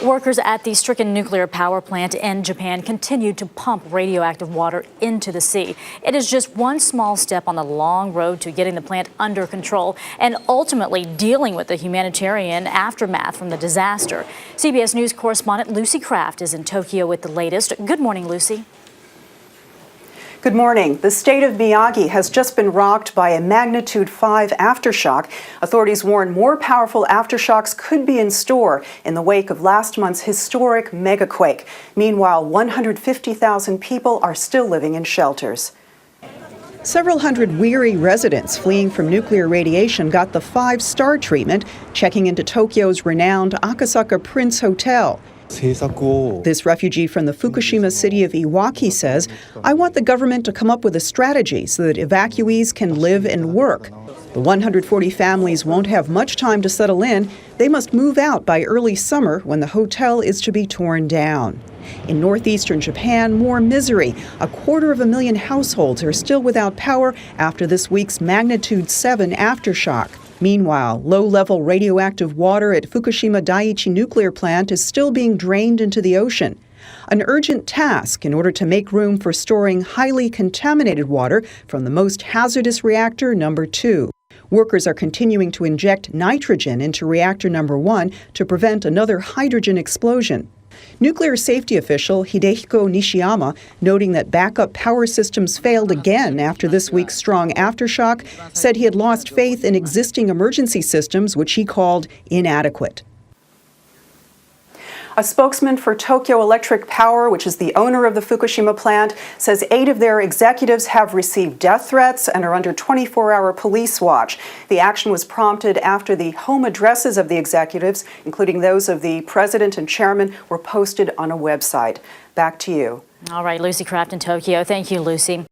Workers at the stricken nuclear power plant in Japan continue to pump radioactive water into the sea. It is just one small step on the long road to getting the plant under control and ultimately dealing with the humanitarian aftermath from the disaster. CBS News correspondent Lucy Kraft is in Tokyo with the latest. Good morning, Lucy. Good morning. The state of Miyagi has just been rocked by a magnitude 5 aftershock. Authorities warn more powerful aftershocks could be in store in the wake of last month's historic megaquake. Meanwhile, 150,000 people are still living in shelters. Several hundred weary residents fleeing from nuclear radiation got the 5-star treatment, checking into Tokyo's renowned Akasaka Prince Hotel. This refugee from the Fukushima city of Iwaki says, "I want the government to come up with a strategy so that evacuees can live and work. The 140 families won't have much time to settle in. They must move out by early summer when the hotel is to be torn down." In northeastern Japan, more misery. 250,000 households are still without power after this week's magnitude 7 aftershock. Meanwhile, low-level radioactive water at Fukushima Daiichi nuclear plant is still being drained into the ocean. An urgent task in order to make room for storing highly contaminated water from the most hazardous reactor, number 2. Workers are continuing to inject nitrogen into reactor number 1 to prevent another hydrogen explosion. Nuclear safety official Hidehiko Nishiyama, noting that backup power systems failed again after this week's strong aftershock, said he had lost faith in existing emergency systems, which he called inadequate. A spokesman for Tokyo Electric Power, which is the owner of the Fukushima plant, says 8 of their executives have received death threats and are under 24-hour police watch. The action was prompted after the home addresses of the executives, including those of the president and chairman, were posted on a website. Back to you. All right, Lucy Kraft in Tokyo. Thank you, Lucy.